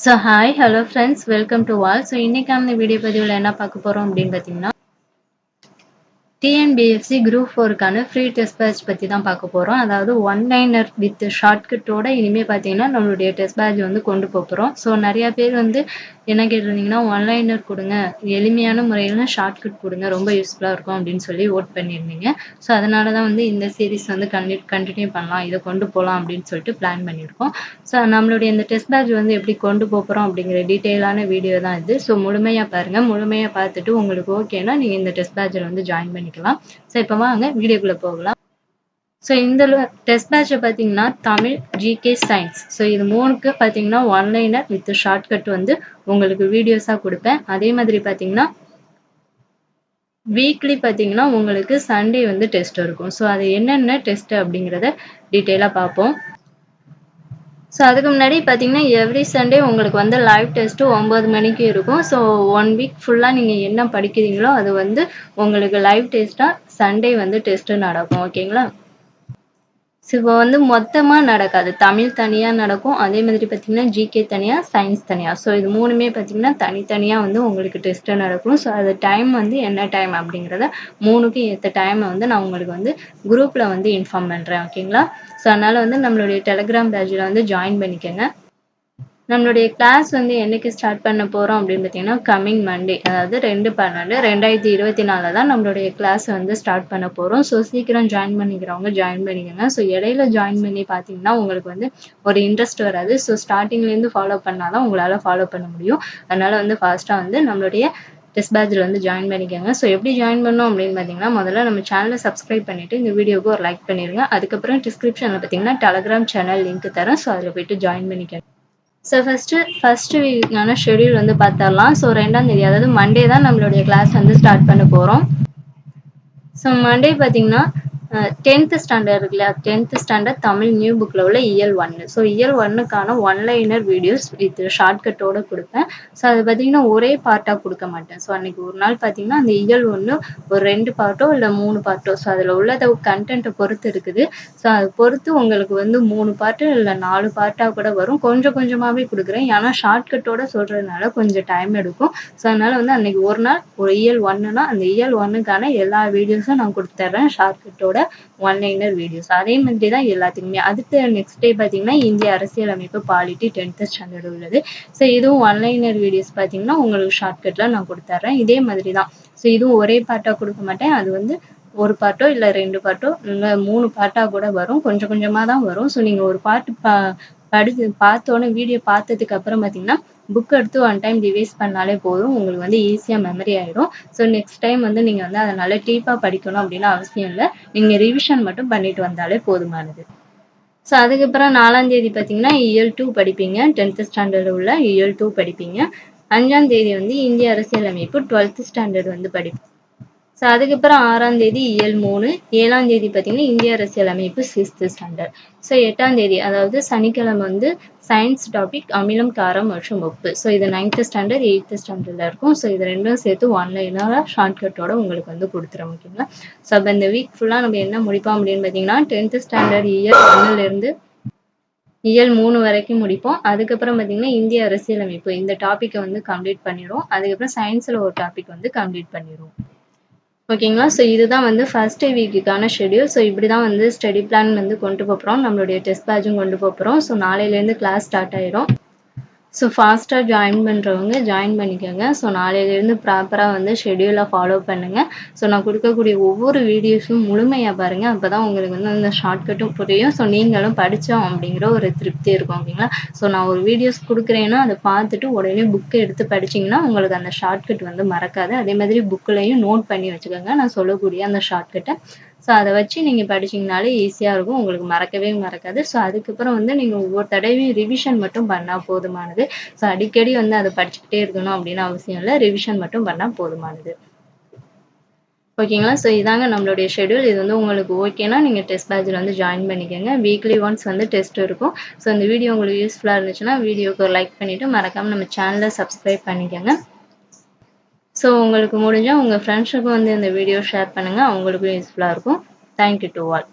So hi, hello friends, welcome to all. So இன்னைக்கான இந்த video பதிவுல என்ன பார்க்க போறோம் அப்படின்னு பார்த்தீங்கன்னா TNBFC Group 4க்கான ஃப்ரீ டெஸ்ட் பேட்ச் பத்தி தான் பார்க்க போறோம். அதாவது ஒன்லைனர் வித் ஷார்ட்கட்டோட இனிமே பார்த்தீங்கன்னா நம்மளுடைய டெஸ்ட் பேட்ச் வந்து கொண்டு போறோம். ஸோ நிறைய பேர் வந்து என்ன கேட்டிருந்தீங்கன்னா ஒன்லைனர் கொடுங்க, எளிமையான முறையில் ஷார்ட்கட் கொடுங்க, ரொம்ப யூஸ்ஃபுல்லாக இருக்கும் அப்படின்னு சொல்லி ஓட் பண்ணியிருந்தீங்க. ஸோ அதனால தான் வந்து இந்த சீரிஸ் வந்து கண்டினியூ பண்ணலாம், இதை கொண்டு போகலாம் அப்படின்னு சொல்லிட்டு பிளான் பண்ணியிருக்கோம். ஸோ நம்மளுடைய இந்த டெஸ்ட் பேட்ச் வந்து எப்படி கொண்டு போகிறோம் அப்படிங்கிற டீட்டெயிலான வீடியோ தான் இது. ஸோ முழுமையாக பாருங்கள், முழுமையாக பார்த்துட்டு உங்களுக்கு ஓகேனா நீங்கள் இந்த டெஸ்ட் பேட்சில் வந்து ஜாயின் பண்ணிக்கலாம். ஸோ இப்போ வாங்க வீடியோக்குள்ளே போகலாம். ஸோ இந்த டெஸ்ட் பேட்சை பார்த்தீங்கன்னா தமிழ், ஜிகே, சயின்ஸ், ஸோ இது மூணுக்கு பார்த்தீங்கன்னா ஒன்லைனர் வித் ஷார்ட்கட் வந்து உங்களுக்கு வீடியோஸாக கொடுப்பேன். அதே மாதிரி பார்த்தீங்கன்னா வீக்லி பார்த்தீங்கன்னா உங்களுக்கு சண்டே வந்து டெஸ்ட் இருக்கும். ஸோ அது என்னென்ன டெஸ்ட் அப்படிங்கிறத டீட்டெயிலாக பார்ப்போம். ஸோ அதுக்கு முன்னாடி பார்த்தீங்கன்னா எவ்ரி சண்டே உங்களுக்கு வந்து லைவ் டெஸ்ட்டு 9 மணிக்கு இருக்கும். ஸோ 1 வீக் ஃபுல்லாக நீங்கள் என்ன படிக்கிறீங்களோ அது வந்து உங்களுக்கு லைவ் டெஸ்ட்டாக சண்டே வந்து டெஸ்ட்டு நடக்கும். ஓகேங்களா? ஸோ இப்போ வந்து மொத்தமாக நடக்காது, தமிழ் தனியாக நடக்கும், அதே மாதிரி பார்த்தீங்கன்னா ஜிகே தனியாக, சயின்ஸ் தனியாக. ஸோ இது மூணுமே பார்த்தீங்கன்னா தனித்தனியாக வந்து உங்களுக்கு டெஸ்ட்டு நடக்கும். ஸோ அது டைம் வந்து என்ன டைம் அப்படிங்கிறத மூணுக்கும் ஏற்ற டைமை வந்து நான் உங்களுக்கு வந்து குரூப்பில் வந்து இன்ஃபார்ம் பண்ணுறேன். ஓகேங்களா? ஸோ அதனால் வந்து நம்மளுடைய டெலிகிராம் பேஜில் வந்து ஜாயின் பண்ணிக்கோங்க. நம்மளுடைய கிளாஸ் வந்து என்னைக்கு ஸ்டார்ட் பண்ண போகிறோம் அப்படின்னு பார்த்தீங்கன்னா கம்மிங் மண்டே, அதாவது 2/12/2024 தான் நம்மளுடைய கிளாஸ் வந்து ஸ்டார்ட் பண்ண போகிறோம். ஸோ சீக்கிரம் ஜாயின் பண்ணிக்கிறவங்க ஜாயின் பண்ணிக்கோங்க. ஸோ இடையில ஜாயின் பண்ணி பார்த்தீங்கன்னா உங்களுக்கு வந்து ஒரு இன்ட்ரெஸ்ட் வராது. ஸோ ஸ்டார்டிங்லேருந்து ஃபாலோ பண்ணால் தான் உங்களால் ஃபாலோ பண்ண முடியும். அதனால் வந்து ஃபாஸ்ட்டாக வந்து நம்மளுடைய டெஸ்ட் பேட்சில் வந்து ஜாயின் பண்ணிக்கோங்க. ஸோ எப்படி ஜாயின் பண்ணோம் அப்படின்னு பார்த்தீங்கன்னா முதல்ல நம்ம சேனலை சப்ஸ்கிரைப் பண்ணிவிட்டு இந்த வீடியோவுக்கு ஒரு லைக் பண்ணிடுங்க. அதுக்கப்புறம் டிஸ்கிரிப்ஷனில் பார்த்தீங்கன்னா டெலிகிராம் சேனல் லிங்க் தரேன். ஸோ அதில் போய்ட்டு ஜாயின் பண்ணிக்கோங்க. ஸோ ஃபர்ஸ்ட் வீக்கான ஷெடியூல் வந்து பார்த்துடலாம். ஸோ 2ஆம் தேதி, அதாவது மண்டே தான் நம்மளுடைய கிளாஸ் வந்து ஸ்டார்ட் பண்ண போகிறோம். ஸோ மண்டே பார்த்தீங்கன்னா 10th ஸ்டாண்டர்ட் இருக்குல்ல, 10th ஸ்டாண்டர்ட் தமிழ் நியூ புக்கில் உள்ள இயல் 1. ஸோ இயல் 1க்கான ஒன்லைனர் வீடியோஸ் வித் ஷார்ட்கட்டோடு கொடுப்பேன். ஸோ அது பார்த்தீங்கன்னா ஒரே பார்ட்டாக கொடுக்க மாட்டேன். ஸோ அன்றைக்கி ஒரு நாள் பார்த்தீங்கன்னா அந்த இயல் 1 ஒரு 2 பார்ட்டோ இல்லை 3 பார்ட்டோ, ஸோ அதில் உள்ளதை கண்டென்ட்டை பொறுத்து இருக்குது. ஸோ அதை பொறுத்து உங்களுக்கு வந்து 3 பார்ட்டு இல்லை 4 பார்ட்டாக கூட வரும். கொஞ்சம் கொஞ்சமாகவே கொடுக்குறேன், ஏன்னா ஷார்ட்கட்டோட சொல்கிறதுனால கொஞ்சம் டைம் எடுக்கும். ஸோ அதனால் வந்து அன்றைக்கி ஒரு நாள் ஒரு இயல் 1னா அந்த இயல் 1க்கான எல்லா வீடியோஸும் நான் கொடுத்துட்றேன், ஷார்ட்கட்டோட ஒன்லைனர் வீடியோஸ். அதே மாதிரி தான் எல்லாத்துக்குமே. அடுத்து நெக்ஸ்ட் டே பார்த்தீங்கன்னா இந்திய அரசியலமைப்பு பாலிட்டி 10th ஸ்டாண்டர்ட் உள்ளது. ஸோ இதுவும் ஒன்லைனர் வீடியோஸ் பார்த்தீங்கன்னா உங்களுக்கு ஷார்ட்கட்டில் நான் கொடுத்துட்றேன். இதே மாதிரி தான். ஸோ இதுவும் ஒரே பார்ட்டாக கொடுக்க மாட்டேன், அது வந்து ஒரு பார்ட்டோ இல்லை 2 பார்ட்டோ இல்லை 3 பார்ட்டாக கூட வரும், கொஞ்சம் கொஞ்சமாக தான் வரும். ஸோ நீங்கள் ஒரு பார்ட்டு பார்த்தோன்னே வீடியோ பார்த்ததுக்கு அப்புறம் பார்த்தீங்கன்னா புக் எடுத்து 1 டைம் ரிவைஸ் பண்ணாலே போதும், உங்களுக்கு வந்து ஈஸியாக மெமரி ஆகிடும். ஸோ நெக்ஸ்ட் டைம் வந்து நீங்கள் வந்து அதை நல்லா டீப்பாக படிக்கணும் அப்படின்னு அவசியம் இல்லை, நீங்கள் ரிவிஷன் மட்டும் பண்ணிட்டு வந்தாலே போதுமானது. ஸோ அதுக்கப்புறம் 4ஆம் தேதி பார்த்தீங்கன்னா இயல் 2 படிப்பீங்க, 10th ஸ்டாண்டர்டில் உள்ள இயல் 2 படிப்பீங்க. 5ஆம் தேதி வந்து இந்திய அரசியலமைப்பு 12th ஸ்டாண்டர்ட் வந்து படிப்பீங்க. ஸோ அதுக்கப்புறம் 6ஆம் தேதி இயல் 3, 7ஆம் தேதி பார்த்தீங்கன்னா இந்திய அரசியலமைப்பு 6th ஸ்டாண்டர்ட். ஸோ 8ஆம் தேதி அதாவது சனிக்கிழமை வந்து சயின்ஸ் டாபிக் அமிலம், காரம் மற்றும் உப்பு. ஸோ இது 9th ஸ்டாண்டர்ட் 8th ஸ்டாண்டர்டில் இருக்கும். ஸோ இது ரெண்டும் சேர்த்து ஒன்லைனாக ஷார்ட்கட்டோட உங்களுக்கு வந்து கொடுத்துறோம். ஓகேங்களா? ஸோ அப்போ இந்த வீக் ஃபுல்லாக நம்ம என்ன முடிப்போம் அப்படின்னு பார்த்தீங்கன்னா 10th ஸ்டாண்டர்ட் இயல் 1லேருந்து இயல் 3 வரைக்கும் முடிப்போம். அதுக்கப்புறம் பார்த்தீங்கன்னா இந்திய அரசியலமைப்பு இந்த டாப்பிக்கை வந்து கம்ப்ளீட் பண்ணிடுவோம். அதுக்கப்புறம் சயின்ஸில் ஒரு டாபிக் வந்து கம்ப்ளீட் பண்ணிடுவோம். ஓகேங்களா? ஸோ இதுதான் வந்து ஃபர்ஸ்ட் வீக்குக்கான ஷெடியூல். ஸோ இப்படி தான் வந்து ஸ்டடி பிளான் வந்து கொண்டு போகிறோம், நம்மளுடைய டெஸ்ட் பேட்சும் கொண்டு போகிறோம். ஸோ நாளையிலேருந்து கிளாஸ் ஸ்டார்ட் ஆயிடும். ஸோ ஃபாஸ்ட்டாக ஜாயின் பண்ணுறவங்க ஜாயின் பண்ணிக்கோங்க. ஸோ நாளையிலேருந்து ப்ராப்பராக வந்து ஷெடியூலை ஃபாலோ பண்ணுங்கள். ஸோ நான் கொடுக்கக்கூடிய ஒவ்வொரு வீடியோஸும் முழுமையாக பாருங்கள், அப்போ தான் உங்களுக்கு வந்து அந்த ஷார்ட்கட்டும் புரியும். ஸோ நீங்களும் படித்தோம் அப்படிங்கிற ஒரு திருப்தி இருக்கும். ஓகேங்களா? ஸோ நான் ஒரு வீடியோஸ் கொடுக்குறேன்னா அதை பார்த்துட்டு உடனே புக்கை எடுத்து படிச்சிங்கன்னா உங்களுக்கு அந்த ஷார்ட்கட் வந்து மறக்காது. அதே மாதிரி புக்கிலையும் நோட் பண்ணி வச்சுக்கோங்க நான் சொல்லக்கூடிய அந்த ஷார்ட்கட்டை. ஸோ அதை வச்சு நீங்கள் படிச்சிங்கனாலே ஈஸியாக இருக்கும், உங்களுக்கு மறக்கவே மறக்காது. ஸோ அதுக்கப்புறம் வந்து நீங்கள் ஒவ்வொரு தடவையும் ரிவிஷன் மட்டும் பண்ணால் போதுமானது. ஸோ அடிக்கடி வந்து அதை படிச்சுக்கிட்டே இருக்கணும் அப்படின்னு அவசியம் இல்லை, ரிவிஷன் மட்டும் பண்ணால் போதுமானது. ஓகேங்களா? ஸோ இதாங்க நம்மளுடைய ஷெடியூல். இது வந்து உங்களுக்கு ஓகேனா நீங்கள் டெஸ்ட் பேட்சில் வந்து ஜாயின் பண்ணிக்கோங்க. வீக்லி ஒன்ஸ் வந்து டெஸ்ட் இருக்கும். ஸோ இந்த வீடியோ உங்களுக்கு யூஸ்ஃபுல்லாக இருந்துச்சுன்னா வீடியோக்கு ஒரு லைக் பண்ணிவிட்டு மறக்காமல் நம்ம சேனலை சப்ஸ்கிரைப் பண்ணிக்கோங்க. ஸோ உங்களுக்கு முடிஞ்சால் உங்கள் ஃப்ரெண்ட்ஸுக்கும் வந்து இந்த வீடியோ ஷேர் பண்ணுங்கள், அவங்களுக்கும் யூஸ்ஃபுல்லாக இருக்கும். Thank you to all.